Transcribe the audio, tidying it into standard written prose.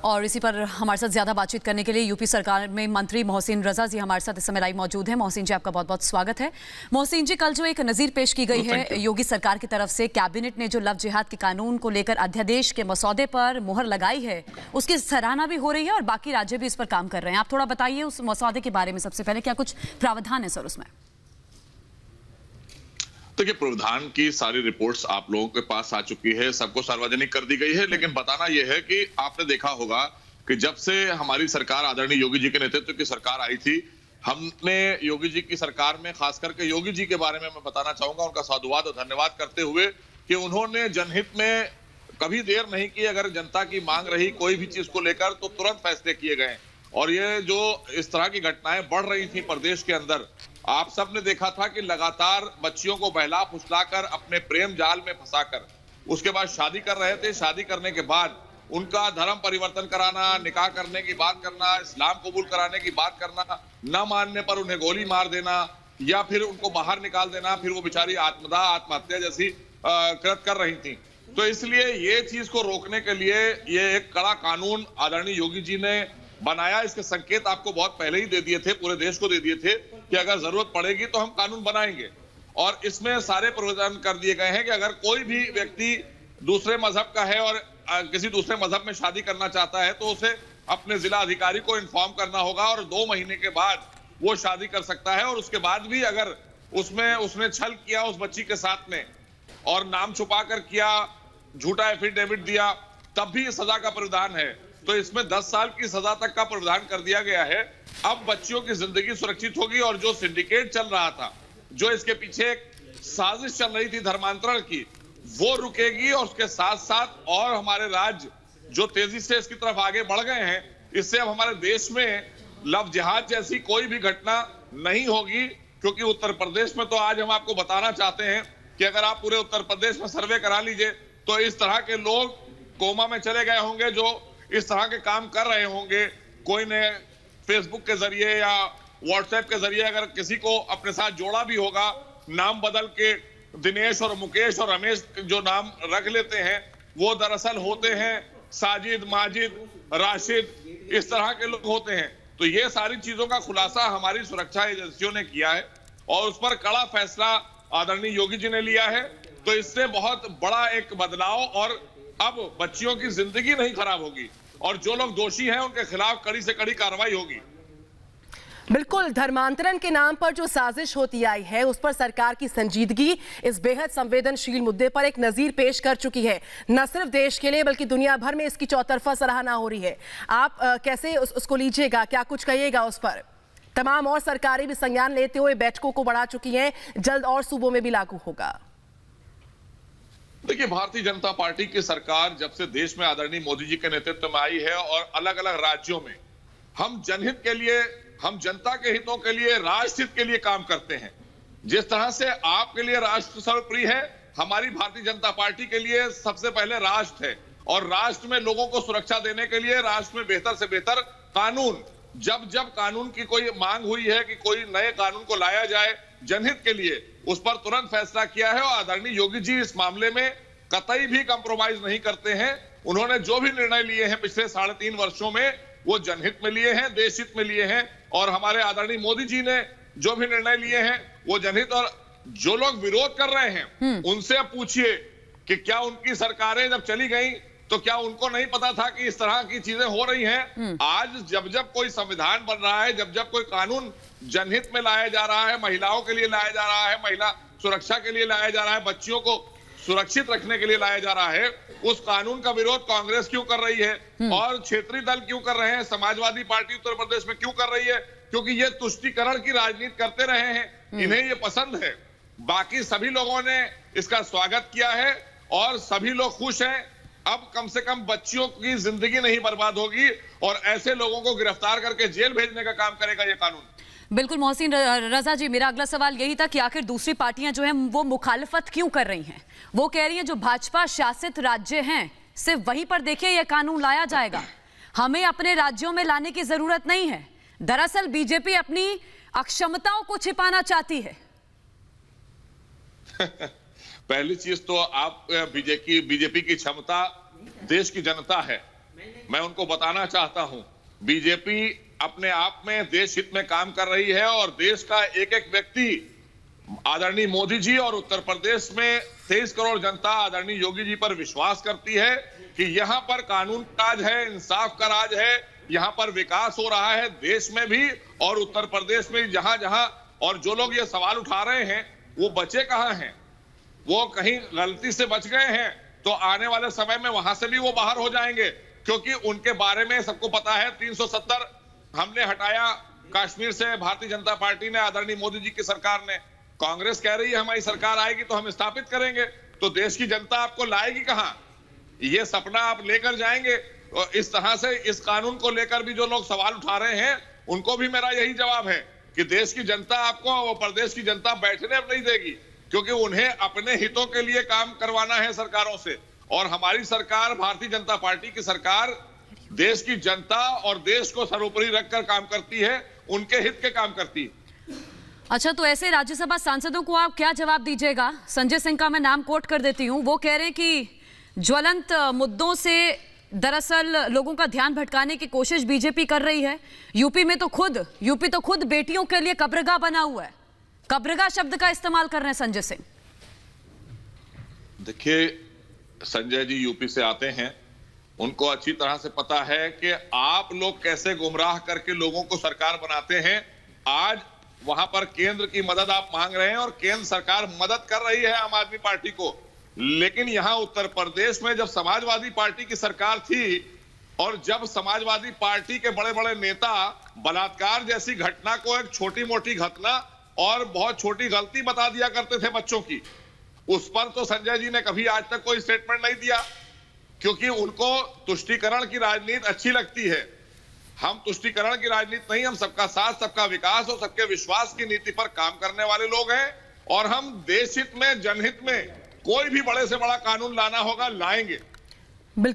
और इसी पर हमारे साथ ज्यादा बातचीत करने के लिए यूपी सरकार में मंत्री मोहसिन रजा जी हमारे साथ इस समय लाइव मौजूद हैं। मोहसिन जी, आपका बहुत बहुत स्वागत है। मोहसिन जी, कल जो एक नज़ीर पेश की गई है योगी सरकार की तरफ से, कैबिनेट ने जो लव जिहाद के कानून को लेकर अध्यादेश के मसौदे पर मुहर लगाई है, उसकी सराहना भी हो रही है और बाकी राज्य भी इस पर काम कर रहे हैं। आप थोड़ा बताइए उस मसौदे के बारे में। सबसे पहले क्या कुछ प्रावधान है सर उसमें? देखिए, प्रावधान की सारी रिपोर्ट्स आप लोगों के पास आ चुकी है, सबको सार्वजनिक कर दी गई है। लेकिन बताना यह है कि आपने देखा होगा कि जब से हमारी सरकार, आदरणीय योगी जी के नेतृत्व की सरकार आई थी, हमने योगी जी की सरकार में खास करके योगी जी के बारे में मैं बताना चाहूंगा, उनका साधुवाद और धन्यवाद करते हुए कि उन्होंने जनहित में कभी देर नहीं की। अगर जनता की मांग रही कोई भी चीज को लेकर तो तुरंत फैसले किए गए। और ये जो इस तरह की घटनाएं बढ़ रही थी प्रदेश के अंदर, आप सबने देखा था कि लगातार बच्चियों को बहला फुसलाकर अपने प्रेम जाल में फंसाकर उसके बाद शादी कर रहे थे। शादी करने के बाद उनका धर्म परिवर्तन कराना, निकाह करने की बात करना, इस्लाम कबूल कराने की बात करना, न मानने पर उन्हें गोली मार देना या फिर उनको बाहर निकाल देना, फिर वो बेचारी आत्महत्या जैसी कृत कर रही थी। तो इसलिए ये चीज को रोकने के लिए ये एक कड़ा कानून आदरणीय योगी जी ने बनाया। इसके संकेत आपको बहुत पहले ही दे दिए थे, पूरे देश को दे दिए थे कि अगर जरूरत पड़ेगी तो हम कानून बनाएंगे। और इसमें सारे प्रावधान कर दिए गए हैं कि अगर कोई भी व्यक्ति दूसरे मजहब का है और किसी दूसरे मजहब में शादी करना चाहता है तो उसे अपने जिला अधिकारी को इन्फॉर्म करना होगा और 2 महीने के बाद वो शादी कर सकता है। और उसके बाद भी अगर उसमें उसने छल किया उस बच्ची के साथ में और नाम छुपा कर किया, झूठा एफिडेविट दिया, तब भी सजा का प्रावधान है। तो इसमें 10 साल की सजा तक का प्रावधान कर दिया गया है। अब बच्चियों की जिंदगी सुरक्षित होगी और जो सिंडिकेट चल रहा था, जो इसके पीछे एक साजिश चल रही थी धर्मांतरण की, वो रुकेगी। और उसके साथ साथ और हमारे राज्य जो तेजी से इसकी तरफ आगे बढ़ गए हैं, इससे अब हमारे देश में लव जिहाद जैसी कोई भी घटना नहीं होगी। क्योंकि उत्तर प्रदेश में तो आज हम आपको बताना चाहते हैं कि अगर आप पूरे उत्तर प्रदेश में सर्वे करा लीजिए तो इस तरह के लोग कोमा में चले गए होंगे जो इस तरह के काम कर रहे होंगे। कोई ने फेसबुक के जरिए या व्हाट्सएप के जरिए अगर किसी को अपने साथ जोड़ा भी होगा, नाम बदल के दिनेश और मुकेश और रमेश जो नाम रख लेते हैं, वो दरअसल होते हैं साजिद, माजिद, राशिद, इस तरह के लोग होते हैं। तो ये सारी चीजों का खुलासा हमारी सुरक्षा एजेंसियों ने किया है और उस पर कड़ा फैसला आदरणीय योगी जी ने लिया है। तो इससे बहुत बड़ा एक बदलाव, और अब बच्चियों की जिंदगी नहीं खराब होगी और जो लोग दोषी हैं उनके खिलाफ कड़ी से कड़ी कार्रवाई होगी। बिल्कुल, धर्मांतरण के नाम पर जो साजिश होती आई है उस पर सरकार की संजीदगी इस बेहद संवेदनशील मुद्दे पर एक नजीर पेश कर चुकी है। न सिर्फ देश के लिए बल्कि दुनिया भर में इसकी चौतरफा सराहना हो रही है। आप कैसे उसको लीजिएगा, क्या कुछ कहिएगा उस पर? तमाम और सरकारें भी संज्ञान लेते हुए बैठकों को बढ़ा चुकी हैं, जल्द और सूबों में भी लागू होगा। देखिए, भारतीय जनता पार्टी की सरकार जब से देश में आदरणीय मोदी जी के नेतृत्व में आई है और अलग अलग राज्यों में हम जनहित के लिए, हम जनता के हितों के लिए, राष्ट्र हित के लिए काम करते हैं। जिस तरह से आपके लिए राष्ट्र सर्वप्रिय है, हमारी भारतीय जनता पार्टी के लिए सबसे पहले राष्ट्र है। और राष्ट्र में लोगों को सुरक्षा देने के लिए राष्ट्र में बेहतर से बेहतर कानून, जब जब कानून की कोई मांग हुई है कि कोई नए कानून को लाया जाए जनहित के लिए, उस पर तुरंत फैसला किया है। और आदरणीय योगी जी इस मामले में कतई भी कंप्रोमाइज नहीं करते हैं। उन्होंने जो भी निर्णय लिए हैं पिछले 3.5 वर्षों में, वो जनहित में लिए हैं, देश हित में लिए हैं। और हमारे आदरणीय मोदी जी ने जो भी निर्णय लिए हैं वो जनहित। और जो लोग विरोध कर रहे हैं उनसे पूछिए कि क्या उनकी सरकारें जब चली गई तो क्या उनको नहीं पता था कि इस तरह की चीजें हो रही हैं? आज जब जब कोई संविधान बन रहा है, जब जब कोई कानून जनहित में लाया जा रहा है, महिलाओं के लिए लाया जा रहा है, महिला सुरक्षा के लिए लाया जा रहा है, बच्चियों को सुरक्षित रखने के लिए लाया जा रहा है, उस कानून का विरोध कांग्रेस क्यों कर रही है और क्षेत्रीय दल क्यों कर रहे हैं, समाजवादी पार्टी उत्तर प्रदेश में क्यों कर रही है? क्योंकि ये तुष्टीकरण की राजनीति करते रहे हैं, इन्हें ये पसंद है। बाकी सभी लोगों ने इसका स्वागत किया है और सभी लोग खुश हैं। अब कम से कम बच्चियों की जिंदगी नहीं बर्बाद होगी और ऐसे लोगों को गिरफ्तार करके जेल भेजने का काम करेगा ये कानून। बिल्कुल मोहसिन रजा जी, मेरा अगला सवाल यही था कि आखिर दूसरी पार्टियां जो हैं वो मुखालफत क्यों कर रही हैं? वो कह रही हैं जो भाजपा शासित राज्य हैं सिर्फ वहीं पर देखिए यह कानून लाया जाएगा, हमें अपने राज्यों में लाने की जरूरत नहीं है। दरअसल बीजेपी अपनी अक्षमताओं को छिपाना चाहती है। पहली चीज तो आप बीजेपी की क्षमता देश की जनता है। मैं उनको बताना चाहता हूं, बीजेपी अपने आप में देश हित में काम कर रही है और देश का एक एक व्यक्ति आदरणीय मोदी जी और उत्तर प्रदेश में 23 करोड़ जनता आदरणीय योगी जी पर विश्वास करती है कि यहां पर कानून का राज है, इंसाफ का राज है, यहां पर विकास हो रहा है देश में भी और उत्तर प्रदेश में जहां जहां। और जो लोग ये सवाल उठा रहे हैं वो बचे कहां हैं, वो कहीं गलती से बच गए हैं तो आने वाले समय में वहां से भी वो बाहर हो जाएंगे, क्योंकि उनके बारे में सबको पता है। 370 हमने हटाया कश्मीर से, भारतीय जनता पार्टी ने, आदरणीय मोदी जी की सरकार ने। कांग्रेस कह रही है हमारी सरकार आएगी तो हम स्थापित करेंगे, तो देश की जनता आपको लाएगी कहां? ये सपना आप लेकर जाएंगे? और इस तरह से इस कानून को लेकर भी जो लोग सवाल उठा रहे हैं उनको भी मेरा यही जवाब है कि देश की जनता आपको, वो प्रदेश की जनता बैठने अब नहीं देगी, क्योंकि उन्हें अपने हितों के लिए काम करवाना है सरकारों से। और हमारी सरकार, भारतीय जनता पार्टी की सरकार, देश की जनता और देश को सर्वोपरि रखकर काम करती है, उनके हित के काम करती है। अच्छा, तो ऐसे राज्यसभा सांसदों को आप क्या जवाब दीजिएगा? संजय सिंह का मैं नाम कोट कर देती हूं, वो कह रहे हैं कि ज्वलंत मुद्दों से दरअसल लोगों का ध्यान भटकाने की कोशिश बीजेपी कर रही है। यूपी तो खुद बेटियों के लिए कब्रगाह बना हुआ है। कब्रगाह शब्द का इस्तेमाल कर रहे हैं संजय सिंह। देखिए, संजय जी यूपी से आते हैं, उनको अच्छी तरह से पता है कि आप लोग कैसे गुमराह करके लोगों को सरकार बनाते हैं। आज वहां पर केंद्र की मदद आप मांग रहे हैं और केंद्र सरकार मदद कर रही है आम आदमी पार्टी को, लेकिन यहां उत्तर प्रदेश में जब समाजवादी पार्टी की सरकार थी और जब समाजवादी पार्टी के बड़े बड़े नेता बलात्कार जैसी घटना को एक छोटी मोटी घटना और बहुत छोटी गलती बता दिया करते थे बच्चों की, उस पर तो संजय जी ने कभी आज तक कोई स्टेटमेंट नहीं दिया, क्योंकि उनको तुष्टीकरण की राजनीति अच्छी लगती है। हम तुष्टीकरण की राजनीति नहीं, हम सबका साथ, सबका विकास और सबके विश्वास की नीति पर काम करने वाले लोग हैं और हम देश हित में, जनहित में कोई भी बड़े से बड़ा कानून लाना होगा लाएंगे।